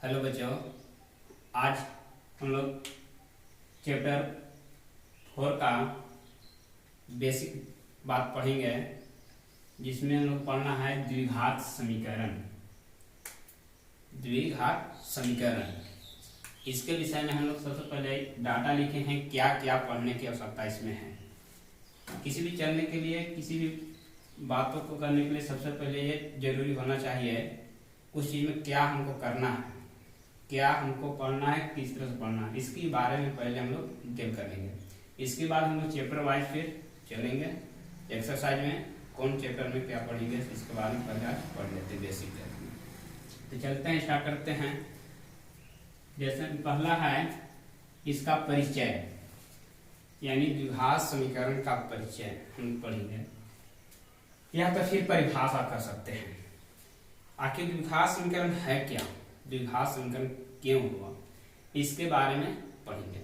Hello बच्चों, आज हम लोग चैप्टर 4 का बेसिक बात पढ़ेंगे, जिसमें हम लोग पढ़ना है द्विघात समीकरण। द्विघात समीकरण इसके विषय में हम लोग सबसे पहले डाटा लिखे हैं, क्या क्या पढ़ने की आवश्यकता इसमें है। किसी भी चलने के लिए, किसी भी बातों को करने के लिए सबसे पहले ये जरूरी होना चाहिए उस चीज़ में क्या हमको करना है, क्या हमको पढ़ना है, किस तरह से पढ़ना है, इसके बारे में पहले हम लोग डिटेल करेंगे। इसके बाद हम लोग चैप्टर वाइज फिर चलेंगे। एक्सरसाइज में कौन चैप्टर में क्या पढ़ेंगे इसके बारे में पहले आज पढ़ लेते हैं बेसिक में। तो चलते हैं, स्टार्ट करते हैं। जैसे पहला है इसका परिचय, यानी द्विघात समीकरण का परिचय हम पढ़ेंगे, या तो फिर परिभाषा कर सकते हैं। आखिर द्विघात समीकरण है क्या, द्विघात समीकरण क्यों हुआ, इसके बारे में पढ़ेंगे।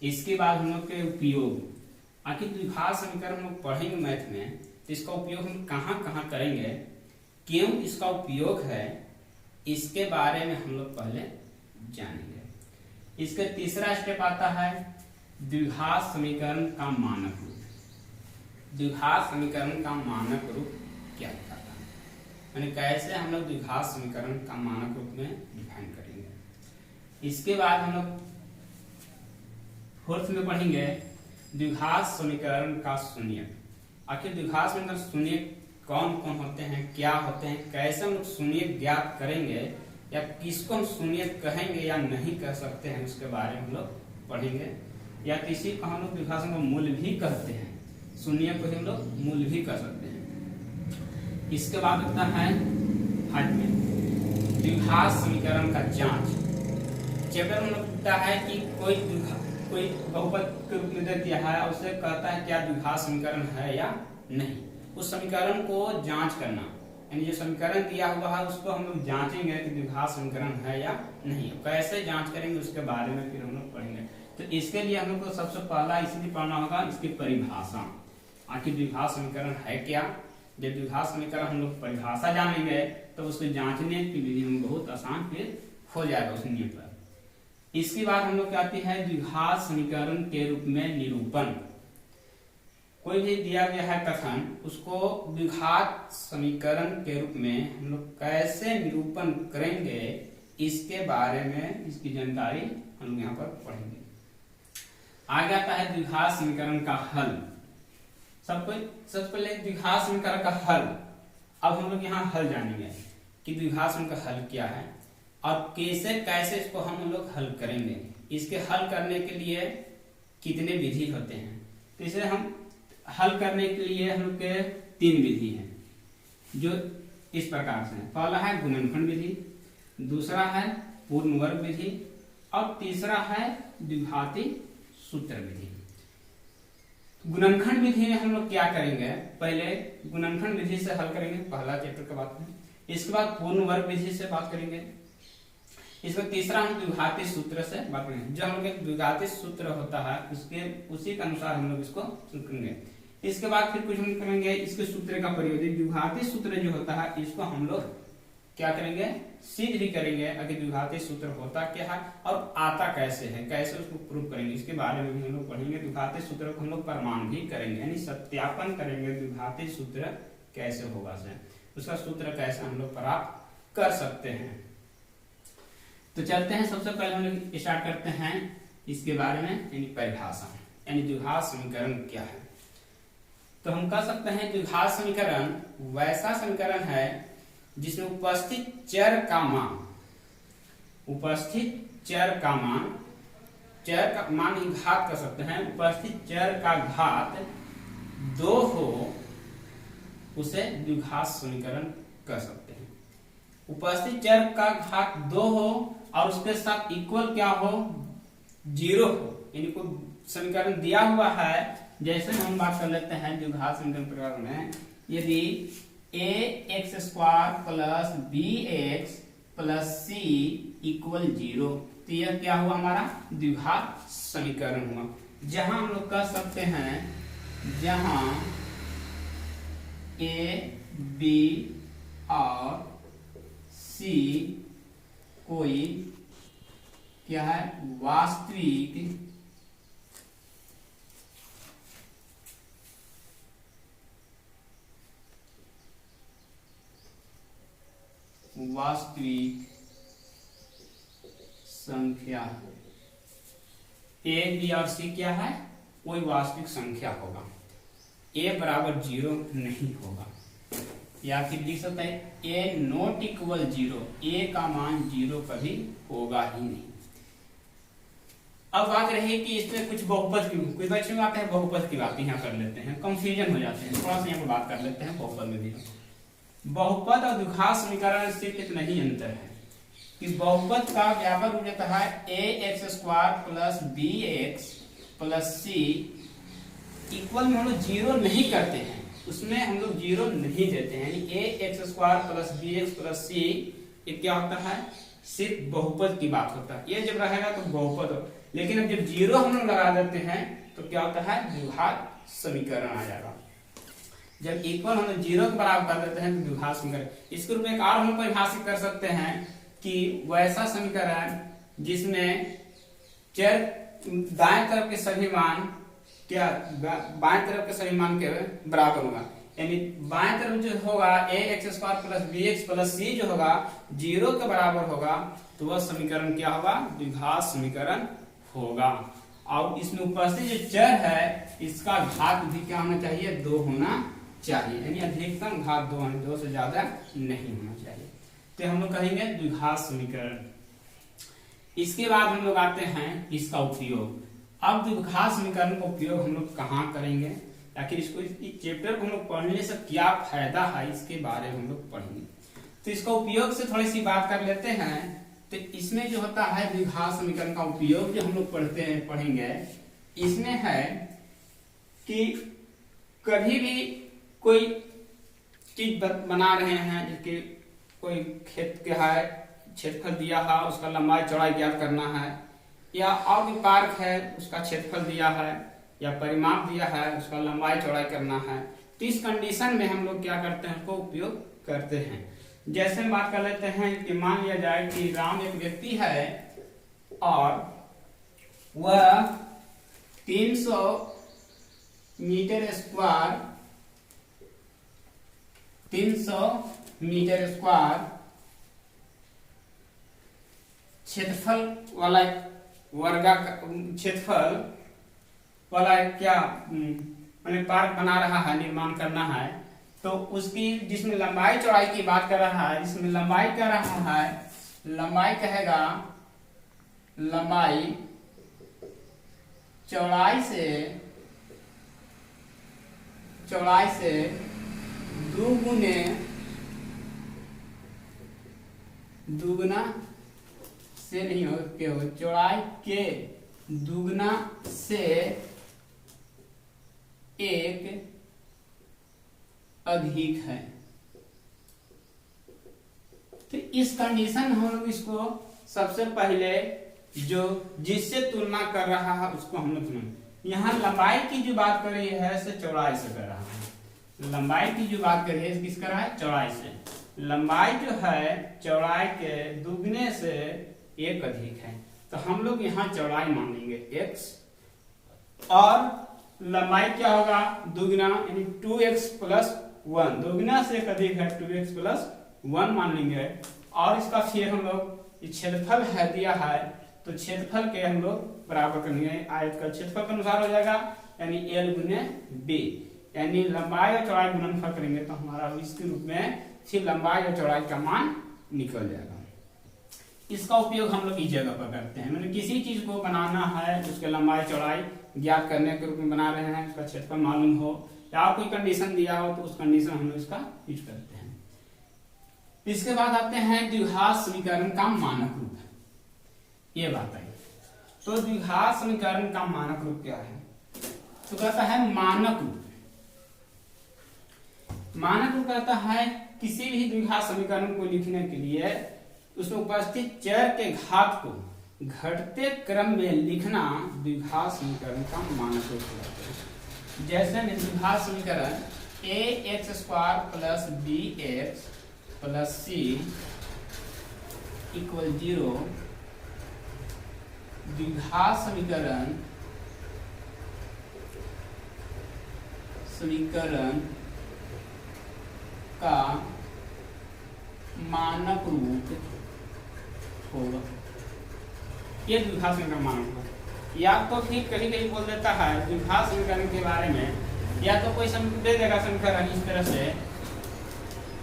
इसके बाद हम लोग के उपयोग, आखिर द्विघात समीकरण हम लोग पढ़ेंगे मैथ में, तो इसका उपयोग हम कहाँ कहाँ करेंगे, क्यों इसका उपयोग है, इसके बारे में हम लोग पहले जानेंगे। इसका तीसरा स्टेप आता है द्विघात समीकरण का मानक रूप। द्विघात समीकरण का मानक रूप क्या होता है, यानी कैसे हम लोग द्विघात समीकरण का मानक रूप में डिफाइन करेंगे। इसके बाद हम लोग फोर्थ में पढ़ेंगे द्विघात समीकरण का शून्यक। आखिर द्विघात समीकरण शून्यक कौन कौन होते हैं, क्या होते हैं, कैसे हम लोग शून्यक ज्ञात करेंगे, या किसको हम शून्यक कहेंगे या नहीं कह सकते हैं, उसके बारे में हम लोग पढ़ेंगे। या किसी को हम लोग द्विघात समीकरण मूल भी कहते हैं, शून्य को हम लोग मूल भी कह सकते हैं। इसके बाद होता है द्विघात समीकरण का जांच। चैप्टर में होता है कि कोई बहुपद के रूप में दे दिया है और उसे कहता है क्या द्विघात समीकरण है या नहीं, उस समीकरण को जांच करना, यानी जो समीकरण दिया हुआ है उसको हम लोग जांचेंगे कि द्विघात समीकरण है या नहीं। कैसे जांच करेंगे उसके बारे में फिर हम लोग पढ़ेंगे। तो इसके लिए हम लोग को सबसे पहला इसलिए पढ़ना होगा इसकी परिभाषा। आखिर द्विघात समीकरण है क्या, जब द्विघात समीकरण हम लोग परिभाषा जानेंगे तो उसको जांचने की विधि में बहुत आसान फिर हो जाएगा उस नियम पर। इसके बाद हम लोग क्या आती है द्विघात समीकरण के रूप में निरूपण। कोई भी दिया गया है कथन, उसको द्विघात समीकरण के रूप में हम लोग कैसे निरूपण करेंगे, इसके बारे में इसकी जानकारी हम लोग यहाँ पर पढ़ेंगे। आगे आता है द्विघात समीकरण का हल। सबसे पहले द्विघात समीकरण का हल। अब हम लोग यहाँ हल जानेंगे कि द्विघात समीकरण का हल क्या है और कैसे कैसे इसको हम लोग हल करेंगे। इसके हल करने के लिए कितने विधि होते हैं, तो इसे हम हल करने के लिए हम लोग के 3 विधि हैं जो इस प्रकार से है। पहला है गुणनखंड विधि, दूसरा है पूर्ण वर्ग विधि और तीसरा है द्विघाती सूत्र विधि। गुणनखंड विधि में हम लोग क्या करेंगे, पहले गुणनखंड विधि से हल करेंगे, पहला चैप्टर का बात है। इसके बाद पूर्ण वर्ग विधि से बात करेंगे। इसके तीसरा हम द्विघाती सूत्र से बात करेंगे। जो हम लोग द्विघाती सूत्र होता है उसी के अनुसार हम लोग इसको करेंगे। इसके बाद फिर कुछ हम करेंगे इसके सूत्र का प्रयोग। द्विघाती सूत्र जो होता है इसको हम लोग क्या करेंगे, सिद्ध भी करेंगे। अगर द्विघाती सूत्र होता क्या है और आता कैसे है, कैसे उसको प्रूव करेंगे, इसके बारे में भी हम लोग पढ़ेंगे। द्विघाती सूत्र को हम लोग प्रमाण भी करेंगे, यानी सत्यापन करेंगे द्विघाती सूत्र कैसे होगा से, उसका सूत्र कैसे हम लोग प्राप्त कर सकते हैं। तो चलते हैं, सबसे पहले हम लोग स्टार्ट करते हैं इसके बारे में, यानी परिभाषा, यानी द्विघात समीकरण क्या है। तो हम कह सकते हैं द्विघात समीकरण वैसा समीकरण है जिसमें उपस्थित चर का मान ही घात कर सकते हैं, उपस्थित चर का घात 2 हो उसे द्विघात समीकरण कह सकते हैं। उपस्थित चर का घात 2 हो और उसके साथ इक्वल क्या हो, 0 हो, यानी कोई समीकरण दिया हुआ है। जैसे हम बात कर लेते हैं द्विघात समीकरण प्रकार में, यदि ax² plus bx plus c equal 0, तो यह क्या हुआ, हमारा द्विघात समीकरण हुआ। जहां हम लोग कह सकते हैं जहां a, b और c कोई क्या है, वास्तविक संख्या ए बी और सी क्या है, कोई वास्तविक संख्या होगा, ए बराबर 0 नहीं होगा, या फिर लिख सकते हैं ए नॉट इक्वल 0, ए का मान 0 कभी होगा ही नहीं। अब बात रही कि इसमें कुछ बहुपद की, कुछ बच्चे में आते हैं बहुपद की बात यहाँ कर लेते हैं, कंफ्यूजन हो जाते हैं, थोड़ा सा यहाँ पर बात कर लेते हैं बहुपद में भी। बहुपद और द्विघात समीकरण से कितना ही अंतर है कि बहुपद का व्यापक रूप रहता है ax² plus bx plus c equal में हम लोग 0 नहीं करते हैं, उसमें हम लोग 0 नहीं देते हैं, यानी ax² plus bx plus c ये क्या होता है, सिर्फ बहुपद की बात होता है, ये जब रहेगा तो बहुपद हो, लेकिन अब जब 0 हम लोग लगा देते हैं तो क्या होता है, द्विघात समीकरण आ जाएगा। जब इक्वल हम लोग 0 के बराबर कर देते हैं तो द्विघात समीकरण। इसके रूप में एक और हम परिभाषित कर सकते हैं कि वैसा समीकरण जिसमें चर दाएं तरफ के सभी मान क्या बाएं तरफ के सभी मान के बराबर होगा, यानी बाएं तरफ जो होगा ax² plus bx plus c जो होगा 0 के बराबर होगा, तो वह समीकरण क्या होगा, द्विघात समीकरण होगा। और इसमें उपस्थित जो चर है इसका घात भी क्या होना चाहिए, 2 होना चाहिए, यानी अधिकतम घात 2 होना, 2 से ज्यादा नहीं होना चाहिए, तो हम लोग कहेंगे द्विघात समीकरण। इसके बाद हम लोग आते हैं इसका उपयोग। अब द्विघात समीकरण का उपयोग हम लोग कहाँ करेंगे, आखिर इसको इस चैप्टर को हम लोग पढ़ने से क्या फायदा है इसके बारे में हम लोग पढ़ेंगे। तो इसका उपयोग से थोड़ी सी बात कर लेते हैं। तो इसमें जो होता है द्विघात समीकरण का उपयोग जो हम लोग पढ़ेंगे, इसमें है कि कभी भी कोई चीज बना रहे हैं, जिसके कोई खेत के है, क्षेत्रफल दिया है, उसका लंबाई चौड़ाई ज्ञात करना है, या और भी पार्क है उसका क्षेत्रफल दिया है या परिमाप दिया है, उसका लंबाई चौड़ाई करना है, तो इस कंडीशन में हम लोग क्या करते हैं, उसको उपयोग करते हैं। जैसे हम बात कर लेते हैं कि मान लिया जाए कि राम एक व्यक्ति है और वह 300 मीटर स्क्वायर क्षेत्रफल वाला क्षेत्रफल वाला क्या मैंने पार्क बना रहा है, निर्माण करना है, तो उसकी जिसमें लंबाई चौड़ाई की बात कर रहा है, जिसमें लंबाई कह रहा है, लंबाई कहेगा लंबाई चौड़ाई से दुगुना से नहीं हो के चौड़ाई के दुगना से एक अधिक है। तो इस कंडीशन हम लोग इसको सबसे पहले जो जिससे तुलना कर रहा है उसको हम लोग यहाँ लंबाई की जो बात कर रही है से चौड़ाई से कर रहा है, लंबाई की जो बात कर रही है किस कर रहा है, चौड़ाई से। लंबाई जो है चौड़ाई के दुगने से एक अधिक है, तो हम लोग यहाँ चौड़ाई मान लेंगे x और लंबाई क्या होगा, दुगना, यानी 2x प्लस 1, दुगना से एक अधिक है 2x प्लस 1 मान लेंगे। और इसका फिर हम लोग क्षेत्रफल है दिया है, तो क्षेत्रफल के हम लोग बराबर करेंगे आयत का क्षेत्रफल के अनुसार हो जाएगा, यानी l गुने b, यानी लंबाई और चौड़ाई गुणनफल करेंगे तो हमारा इसके रूप में फिर लंबाई और चौड़ाई का मान निकल जाएगा। इसका उपयोग हम लोग इस जगह पर करते हैं, मतलब किसी चीज को बनाना है, उसके लंबाई चौड़ाई ज्ञात करने के रूप में बना रहे हैं, उसका क्षेत्रफल मालूम हो या कोई कंडीशन दिया हो, तो उस कंडीशन हम लोग इसका यूज करते हैं। इसके बाद आते हैं द्विघात समीकरण का मानक रूप, ये बात है। तो द्विघात समीकरण का मानक रूप क्या है, तो कहता है मानक रूप। मानक रूप कहता है किसी भी द्विघात समीकरण को लिखने के लिए उसमें उपस्थित चर के घात को घटते क्रम में लिखना द्विघात समीकरण का मानक रूप है। जैसे द्विघात समीकरण ax² plus bx plus c equal 0 द्विघात समीकरण का मानक रूप होगा। ये द्विघात समीकरण मानक होगा। या तो फिर कहीं कहीं बोल देता है द्विघात समीकरण के बारे में, या तो कोई समीकरण दे देगा समीकरण इस तरह से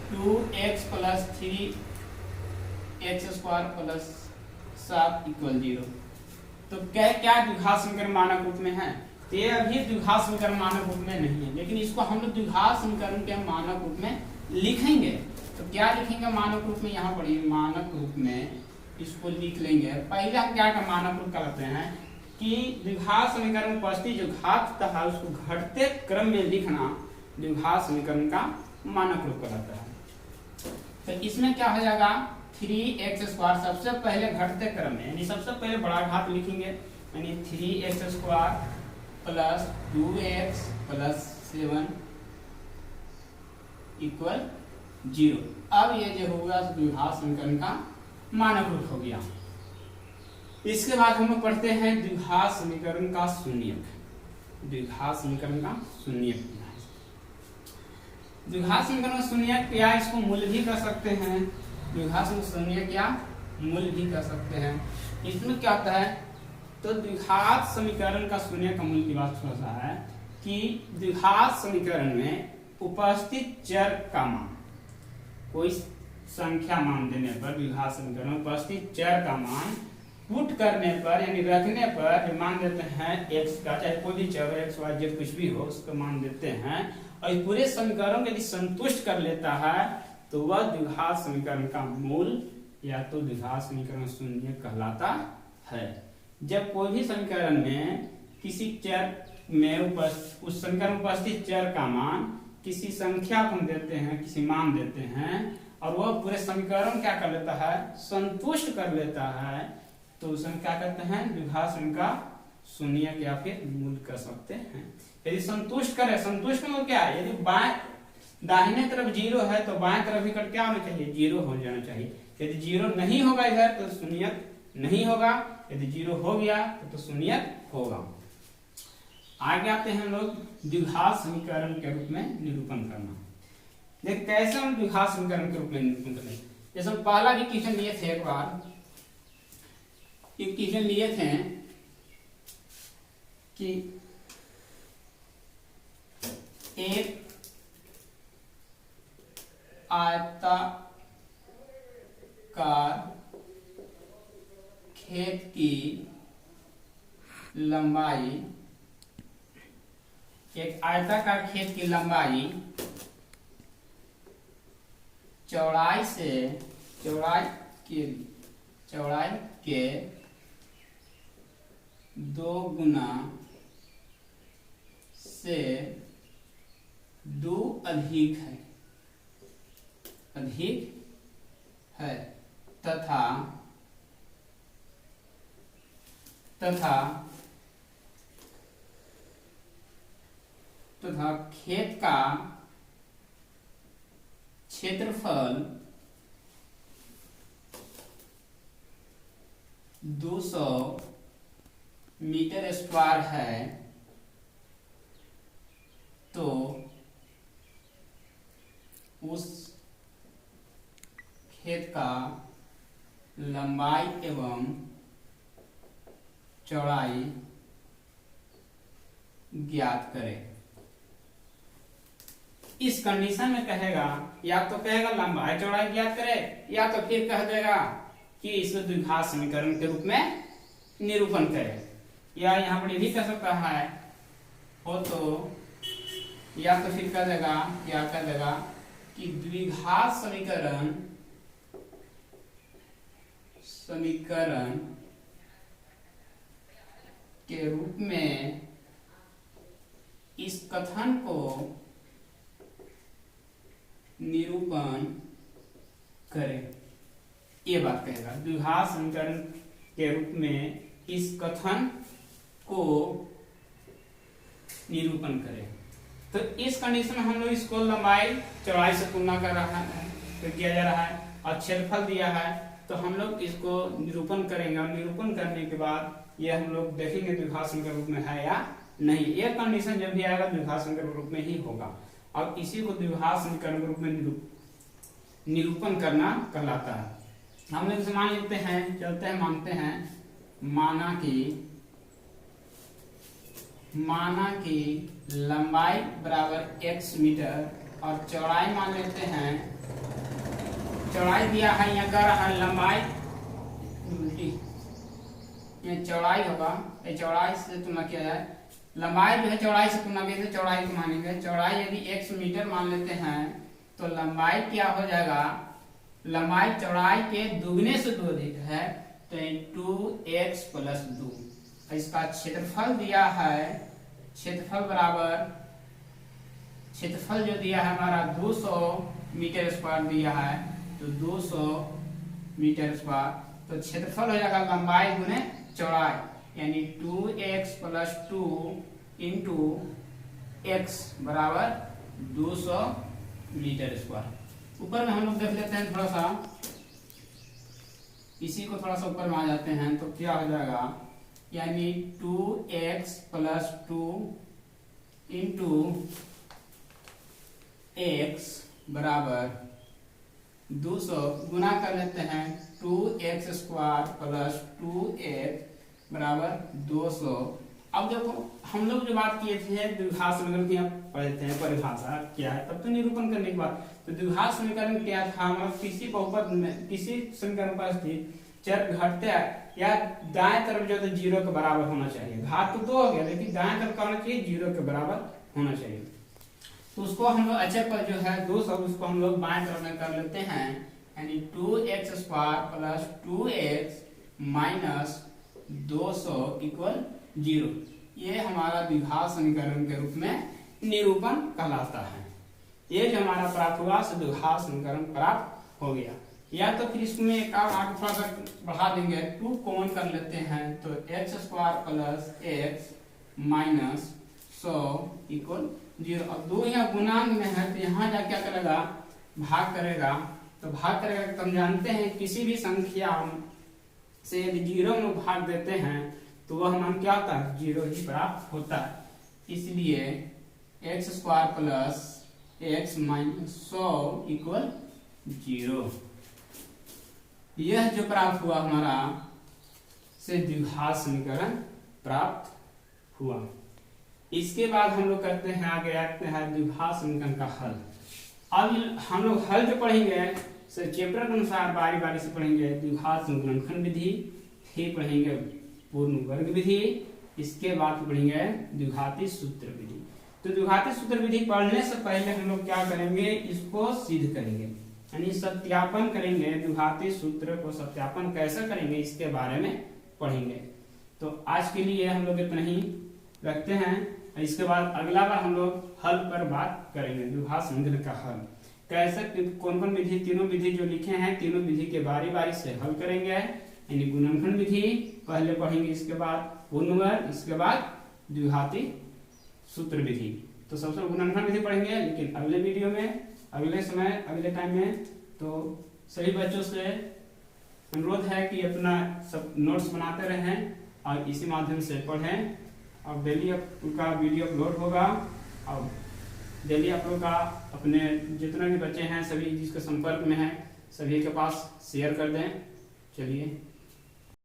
2x + 3x² + 7 = 0। तो क्या क्या द्विघात समीकरण मानक रूप में है? तो ये अभी द्विघात समीकरण मानक रूप में नहीं है, लेकिन इसको हम लोग द्विघात समीकरण के मानक रूप में लिखेंगे। तो क्या लिखेंगे मानक रूप में? यहाँ पढ़िए, मानक रूप में इसको लिख लेंगे। पहले हम क्या का मानक रूप करते हैं कि द्विघात समीकरण में उपस्थित जो घात है उसको घटते क्रम में लिखना द्विघात समीकरण का मानक रूप कहलाता है। तो इसमें क्या हो जाएगा, 3x² सबसे पहले घटते क्रम में, यानी सबसे पहले बड़ा घात लिखेंगे, यानी 3x² + 2x + 7 = 0। अब ये जो होगा द्विघात समीकरण का मानक रूप हो गया। इसके बाद हम लोग पढ़ते हैं द्विघात समीकरण का शून्यक। द्विघात समीकरण का शून्यक, द्विघात समीकरण का शून्यक या इसको मूल भी कर सकते हैं। द्विघात शून्यक या मूल भी कर सकते हैं। इसमें क्या होता है, तो द्विघात समीकरण का शून्यक का मूल की बात थोड़ा सा है कि द्विघात समीकरण में उपस्थित चर का मान, कोई संख्या मान देने पर द्विघात समीकरण में उपस्थित चर का मान पुट करने पर, यानी रखने पर मान देते हैं x का, चाहे कोई भी चर x y z कुछ भी हो उसका मान देते हैं, और इस पूरे समीकरण को यदि संतुष्ट कर लेता है तो वह द्विघात समीकरण का मूल या तो द्विघात समीकरण शून्य कहलाता है। जब कोई भी समीकरण में किसी चर में उस समीकरण में उपस्थित चर का मान किसी संख्या को हम देते हैं, किसी मान देते हैं, और वह पूरे समीकरण क्या कर लेता है, संतुष्ट कर लेता है, तो उसमें क्या कहते हैं, द्विघात समीकरण का शून्यक या फिर मूल कर सकते हैं। यदि संतुष्ट करे, संतुष्ट में क्या है, यदि बाएं दाहिने तरफ 0 है तो बाएं तरफ भी क्या होना चाहिए, 0 हो जाना चाहिए। यदि 0 नहीं होगा इधर तो शून्यक नहीं होगा, यदि 0 हो गया तो शून्यक होगा। आगे आते हैं हम लोग द्विघात समीकरण के रूप में निरूपण करना। देख कैसे हम द्विघात समीकरण के रूप में निरूपण करें। जैसे हम पहला भी क्वेश्चन लिए थे, एक बार एक क्वेश्चन लिए थे कि एक आयताकार खेत की लंबाई, एक आयताकार खेत की लंबाई चौड़ाई के 2 गुना से 2 अधिक है तथा खेत का क्षेत्रफल 200 मीटर स्क्वायर है, तो उस खेत का लंबाई एवं चौड़ाई ज्ञात करें। इस कंडीशन में कहेगा, या तो कहेगा लंबाई चौड़ाई ज्ञात करे, या तो फिर कह देगा कि इसे द्विघात समीकरण के रूप में निरूपण करे, या यहाँ पर भी कह सकता है हो तो, या तो फिर कह देगा, क्या कह देगा कि द्विघात समीकरण के रूप में इस कथन को निरूपण करें। ये बात कहेगा, द्विघात समीकरण के रूप में इस कथन को निरूपण करें। तो इस कंडीशन में हम लोग इसको लंबाई चौड़ाई से तुलना कर रहा है, तो किया जा रहा है, और क्षेत्रफल दिया है तो हम लोग इसको निरूपण करेंगे और निरूपण करने के बाद ये हम लोग देखेंगे द्विघात समीकरण रूप में है या नहीं। ये कंडीशन जब भी आएगा द्विघात समीकरण रूप में ही होगा और इसी को द्विघात समीकरण रूप में निरूपण करना कहलाता है। हम लोग मान लेते हैं, चलते हैं, मानते हैं, माना कि लंबाई बराबर x मीटर और चौड़ाई मान लेते हैं, चौड़ाई दिया है, यहाँ कह रहा है लंबाई, ये चौड़ाई होगा, ये चौड़ाई से तुलना किया जाए, लंबाई जो है चौड़ाई से तुलना किया, चौड़ाई को मानेंगे। चौड़ाई यदि x मीटर मान लेते हैं तो लंबाई क्या हो जाएगा, लंबाई चौड़ाई के दुगने से 2 अधिक है तो 2x + 2। इसका क्षेत्रफल दिया है, क्षेत्रफल बराबर, क्षेत्रफल जो दिया है हमारा 200 मीटर स्क्वायर दिया है, तो 200 मीटर स्क्वायर, तो क्षेत्रफल हो जाएगा लंबाई गुने चौड़ाई, यानी 2x + 2 × x बराबर 200 मीटर स्क्वायर। ऊपर में हम लोग देख लेते हैं, थोड़ा सा इसी को थोड़ा सा ऊपर में आ जाते हैं तो क्या हो जाएगा, यानी 2x + 2 × x बराबर 200 गुना कर लेते हैं, 2x² + 2x बराबर 200। अब देखो हम लोग जो बात किए थे द्विघात समीकरण की, पढ़े थे परिभाषा क्या है, तब तो निरूपण करने के बाद तो द्विघात समीकरण क्या था, हमारा किसी बहुपद में, किसी समीकरण पर स्थित चर घटते या दाएं तरफ जो तो 0 के बराबर होना चाहिए। घात तो 2 हो गया, लेकिन दाएं तरफ का होना चाहिए 0 के बराबर होना चाहिए। तो उसको हम लोग अच्छे पर जो है 200, उसको हम लोग बाएं तरफ में कर लेते हैं, यानी 2x² + 2x - 200 = 0। ये हमारा द्विघात समीकरण के रूप में निरूपण कहलाता है। ये जो हमारा प्राप्त हुआ से द्विघात समीकरण प्राप्त हो गया। या तो फिर इसमें एक और आगे थोड़ा सा बढ़ा देंगे, 2 कॉमन कर लेते हैं तो x² + x - 100 = 0। अब 2 यहाँ गुणांक में है तो यहाँ जा क्या करेगा, भाग करेगा, तो भाग करेगा तो हम जानते हैं किसी भी संख्या से यदि 0 में भाग देते हैं तो वह मान क्या होता है, 0 ही प्राप्त होता है। इसलिए x² + x - 100 = 0। यह जो प्राप्त हुआ हमारा से द्विघात समीकरण प्राप्त हुआ। इसके बाद हम लोग करते हैं, आगे आते हैं द्विघात समीकरण का हल। अब हम लोग हल जो पढ़ेंगे से चैप्टर के अनुसार बारी बारी से पढ़ेंगे। द्विघात समीकरण खंड विधि, फिर पढ़ेंगे पूर्ण वर्ग विधि, इसके बाद पढ़ेंगे द्विघाती सूत्र विधि। तो द्विघाती सूत्र विधि पढ़ने से पहले हम लोग क्या करेंगे, इसको सिद्ध करेंगे, यानी सत्यापन करेंगे। द्विघाती सूत्र को सत्यापन कैसे करेंगे इसके बारे में पढ़ेंगे। तो आज के लिए हम लोग इतना ही रखते हैं। इसके बाद अगला बार हम लोग हल पर बात करेंगे, द्विघात समीकरण का हल कैसे, कौन कौन विधि, तीनों विधि जो लिखे हैं तीनों विधि के बारी बारी से हल करेंगे। यानी गुणनखंड विधि पहले पढ़ेंगे, इसके बाद पूर्ण वर्ग, इसके बाद द्विघाती सूत्र विधि। तो सबसे गुणनखंड विधि पढ़ेंगे, लेकिन अगले वीडियो में, अगले समय, अगले टाइम में। तो सभी बच्चों से अनुरोध है कि अपना सब नोट्स बनाते रहें और इसी माध्यम से पढ़ें। और डेली आपका वीडियो अपलोड होगा और डेली आप लोग का अपने जितने भी बच्चे हैं सभी जिसके संपर्क में हैं सभी के पास शेयर कर दें। चलिए।